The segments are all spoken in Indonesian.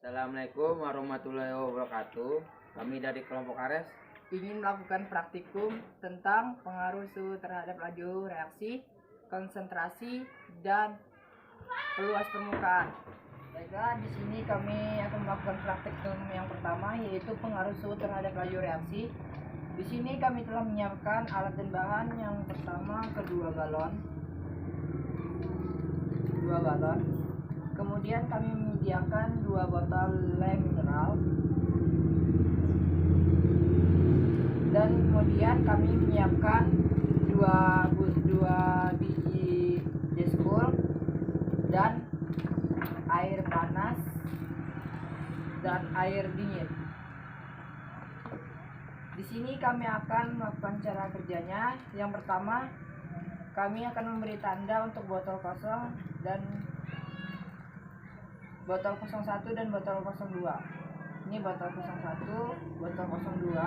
Assalamualaikum warahmatullahi wabarakatuh. Kami dari kelompok Ares ingin melakukan praktikum tentang pengaruh suhu terhadap laju reaksi, konsentrasi, dan peluas permukaan. Baiklah, di sini kami akan melakukan praktikum yang pertama, yaitu pengaruh suhu terhadap laju reaksi. Di sini kami telah menyiapkan alat dan bahan. Yang pertama, dua galon. Kemudian kami menyediakan 2 botol lem mineral. Dan kemudian kami menyiapkan 2 biji J-School dan air panas dan air dingin. Di sini kami akan melakukan cara kerjanya. Yang pertama, kami akan memberi tanda untuk botol kosong dan botol 01 dan botol 02. Ini botol 01, botol 02.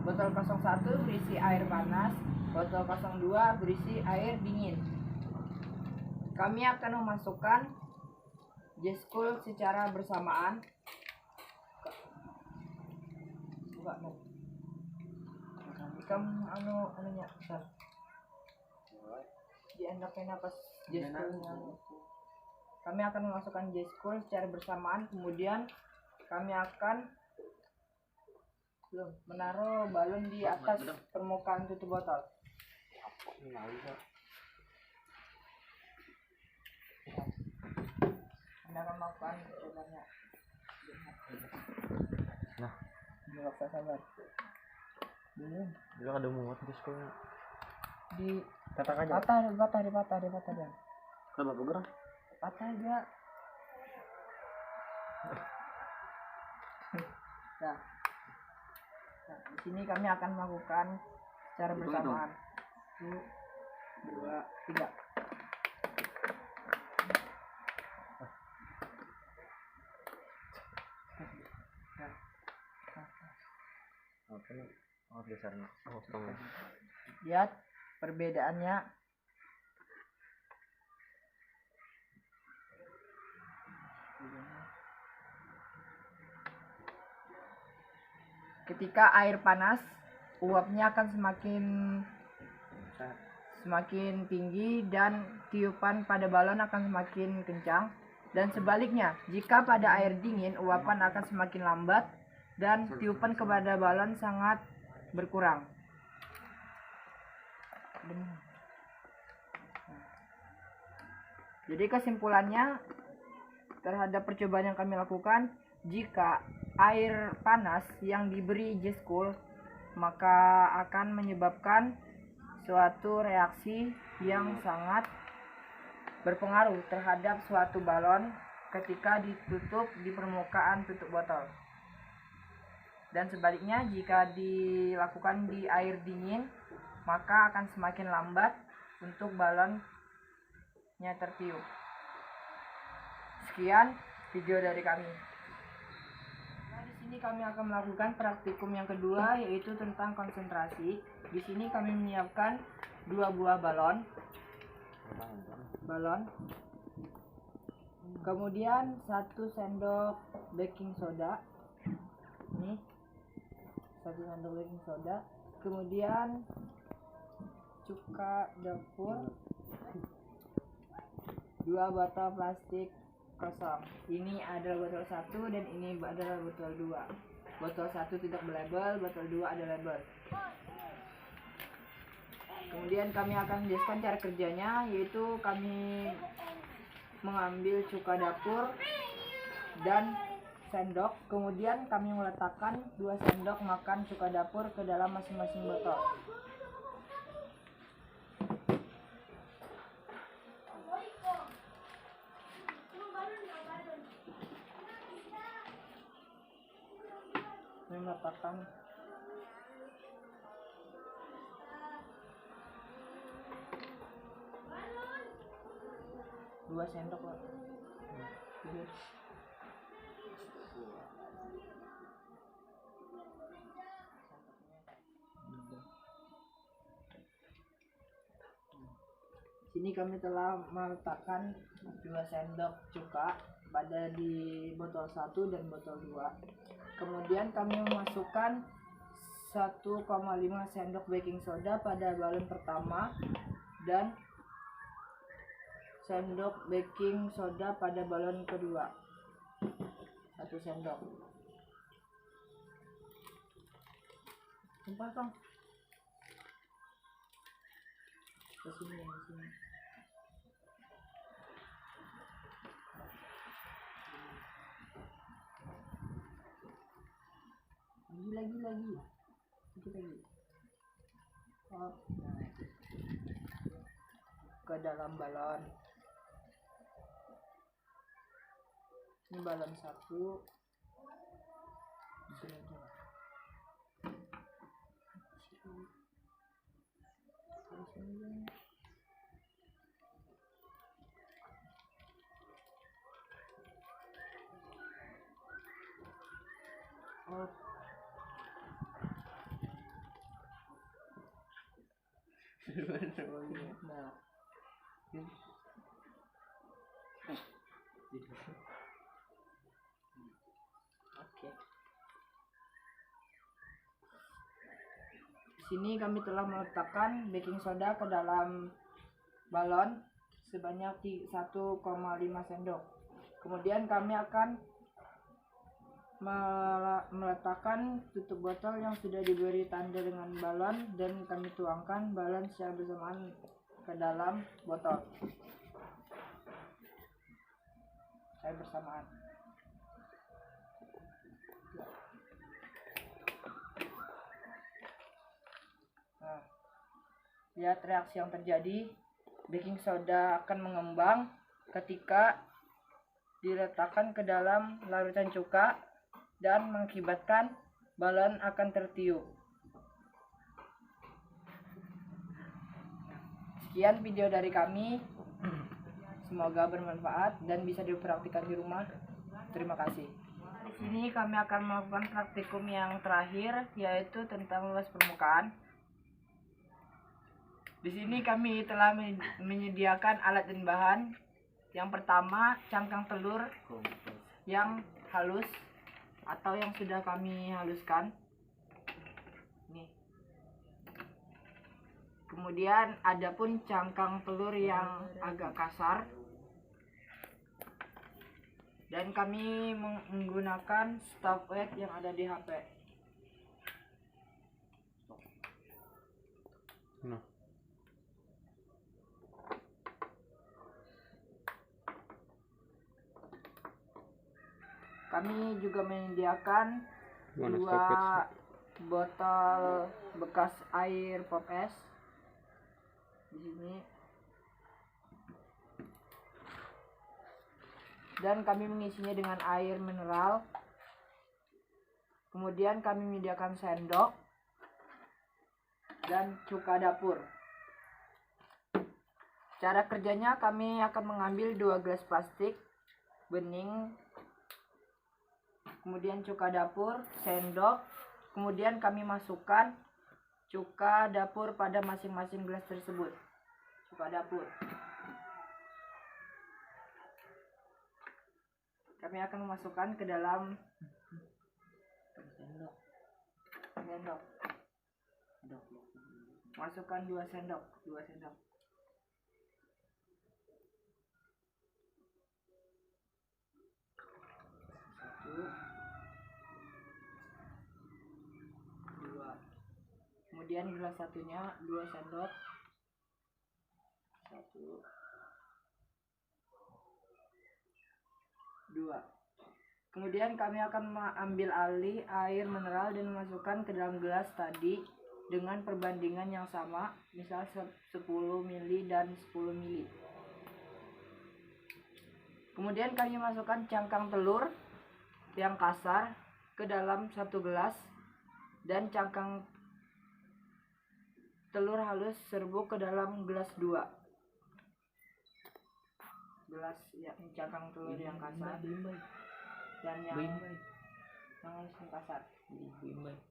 Botol 01 berisi air panas, botol 02 berisi air dingin. Kami akan memasukkan J-School secara bersamaan. Anunya, diendakin apa J-Schoolnya. Kami akan memasukkan J-School secara bersamaan, kemudian kami akan menaruh balon di atas permukaan tutup botol. Anda akan melakukan percobanya. Nah, nggak usah sabar. Belum. juga ada muat J-Schoolnya. Di Katakan aja. Dipatah ya. Kenapa bergerak? Patah aja. Nah, di sini kami akan melakukan secara bersamaan. 1, 2, 3. Oke, dasarnya. Lihat perbedaannya. Ketika air panas, uapnya akan semakin tinggi dan tiupan pada balon akan semakin kencang. Dan sebaliknya, jika pada air dingin, uapan akan semakin lambat dan tiupan kepada balon sangat berkurang. Jadi kesimpulannya terhadap percobaan yang kami lakukan, jika air panas yang diberi J-School, maka akan menyebabkan suatu reaksi yang sangat berpengaruh terhadap suatu balon ketika ditutup di permukaan tutup botol. Dan sebaliknya, jika dilakukan di air dingin, maka akan semakin lambat untuk balonnya tertiup. Sekian video dari kami. Nah, di sini kami akan melakukan praktikum yang kedua, yaitu tentang konsentrasi. Di sini kami menyiapkan 2 buah balon. Kemudian 1 sendok baking soda. Ini 1 sendok baking soda. Kemudian cuka dapur, 2 botol plastik kosong. Ini adalah botol 1 dan ini adalah botol 2. Botol 1 tidak berlabel, botol 2 ada label. Kemudian kami akan menjelaskan cara kerjanya, yaitu kami mengambil cuka dapur dan sendok, kemudian kami meletakkan 2 sendok makan cuka dapur ke dalam masing-masing botol. Kami meletakkan 2 sendok lah. Sini kami telah meletakkan 2 sendok cuka pada di botol 1 dan botol 2. Kemudian kami memasukkan 1,5 sendok baking soda pada balon pertama dan sendok baking soda pada balon kedua. 1 sendok. Tumpah, Bang. Ke sini, ke sini. Lagi. Sedikit lagi. Oh, nah. Ke dalam balon. Ini balon 1. Di sini aja. Terus ini. Oh. Nah. Oke. Di sini kami telah meletakkan baking soda ke dalam balon sebanyak 1,5 sendok. Kemudian kami akan meletakkan tutup botol yang sudah diberi tanda dengan balon dan kami tuangkan balon secara bersamaan ke dalam botol. Saya bersamaan. Nah, lihat reaksi yang terjadi. Baking soda akan mengembang ketika diletakkan ke dalam larutan cuka dan mengakibatkan balon akan tertiup. Sekian video dari kami. Semoga bermanfaat dan bisa dipraktikkan di rumah. Terima kasih. Di sini kami akan melakukan praktikum yang terakhir, yaitu tentang luas permukaan. Di sini kami telah menyediakan alat dan bahan. Yang pertama, cangkang telur yang halus atau yang sudah kami haluskan. Nih. Kemudian ada pun cangkang telur yang agak kasar. Dan kami menggunakan stop weight yang ada di HP. Nah. Kami juga menyediakan 2 botol bekas air pop es di sini. Dan kami mengisinya dengan air mineral. Kemudian kami menyediakan sendok dan cuka dapur. Cara kerjanya, kami akan mengambil 2 gelas plastik bening, kemudian cuka dapur, sendok, kemudian kami masukkan cuka dapur pada masing-masing gelas tersebut. Cuka dapur. Kami akan memasukkan ke dalam sendok. Masukkan 2 sendok. 1, 2. Kemudian gelas satunya 2 sendok. 1, 2. Kemudian kami akan mengambil alih air mineral dan memasukkan ke dalam gelas tadi dengan perbandingan yang sama, misal 10 ml dan 10 ml. Kemudian kami masukkan cangkang telur yang kasar ke dalam 1 gelas dan cangkang telur halus serbuk ke dalam gelas 2. Gelas ya, cangkang telur yang kasar dan yang halus yang kasar.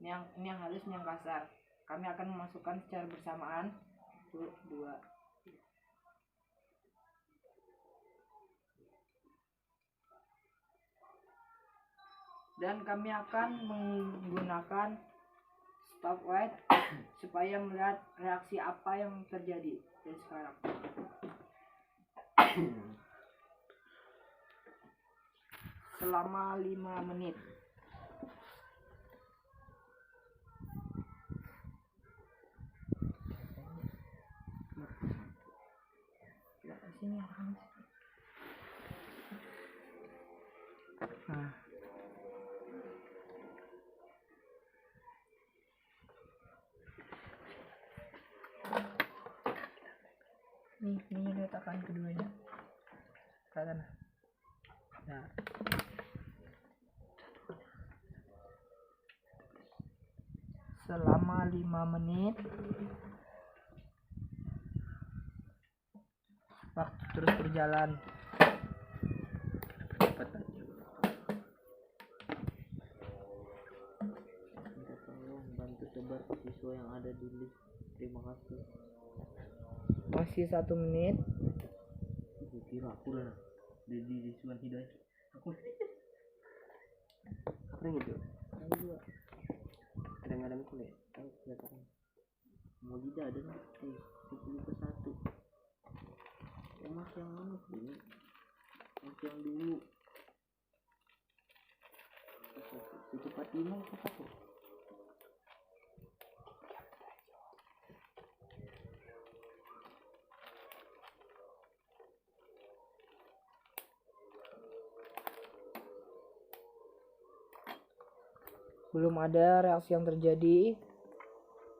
Ini yang halus, ini yang kasar. Kami akan memasukkan secara bersamaan 2. dan kami akan menggunakan stopwatch supaya melihat reaksi apa yang terjadi dari sekarang. Selama 5 menit. Sini nah. Ini letakkan keduanya ke sana. Nah. Selama 5 menit waktu terus berjalan. Minta tolong bantu sebar ke siswa yang ada di list. Terima kasih. Masih 1 menit. Kira aku lah di siswa hidayah. Aku apa yang itu? Ayo. Kadang-kadang kuliah. Ayo kelihatan. Mau tidak ada nih. 10 ke 1. Mas yang mana ini? Mas yang dulu. 745 ke 1. Belum ada reaksi yang terjadi.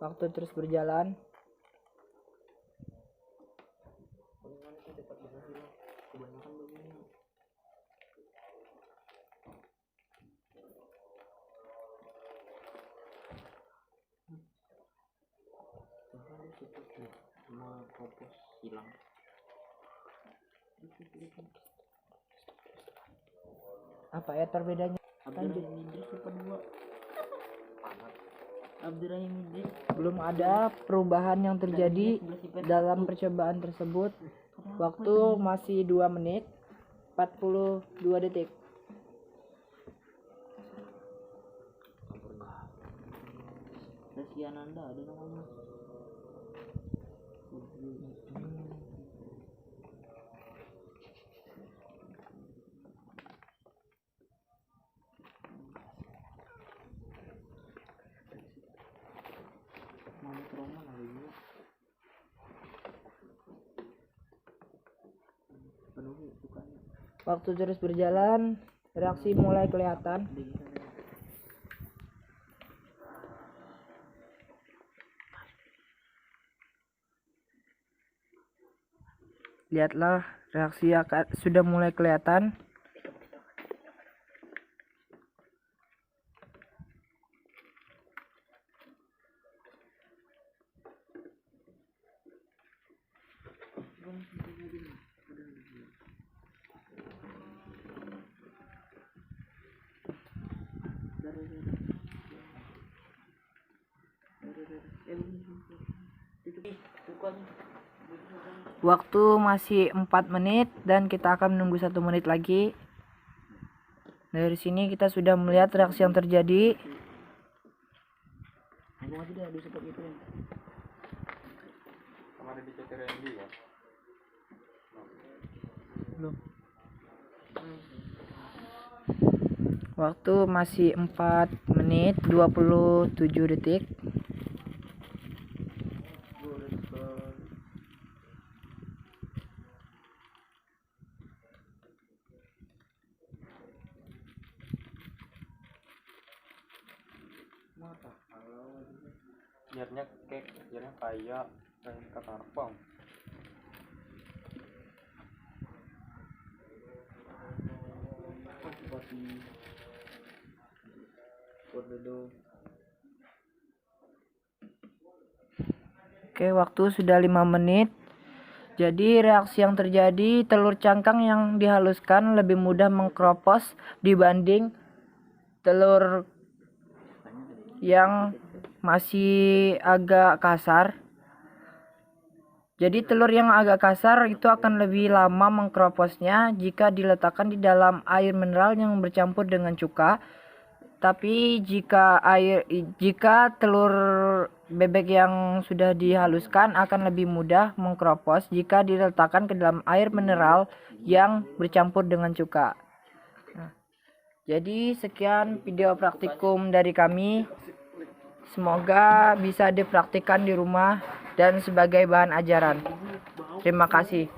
Waktu terus berjalan. Semua kompos hilang. Apa ya perbedanya? Abdurrahim Idris super 2. Abdurrahim Idris Belum ada perubahan yang terjadi dalam percobaan tersebut. Waktu masih 2 menit 42 detik. Kasihan Anda ada namanya. Mama trauma lagi juga. Penuhi sukanya. Waktu terus berjalan, reaksi mulai kelihatan. Lihatlah, reaksi sudah mulai kelihatan. Waktu masih 4 menit dan kita akan menunggu 1 menit lagi. Dari sini kita sudah melihat reaksi yang terjadi. Belum. Waktu masih 4 menit 27 detik. Biarnya kek, biarnya kayak katarpong. Oke, waktu sudah 5 menit. Jadi reaksi yang terjadi, telur cangkang yang dihaluskan lebih mudah mengkropos dibanding telur yang masih agak kasar. Jadi telur yang agak kasar itu akan lebih lama mengkroposnya jika diletakkan di dalam air mineral yang bercampur dengan cuka. Tapi jika telur bebek yang sudah dihaluskan akan lebih mudah mengkropos jika diletakkan ke dalam air mineral yang bercampur dengan cuka. Nah, jadi sekian video praktikum dari kami. Semoga bisa dipraktikkan di rumah dan sebagai bahan ajaran. Terima kasih.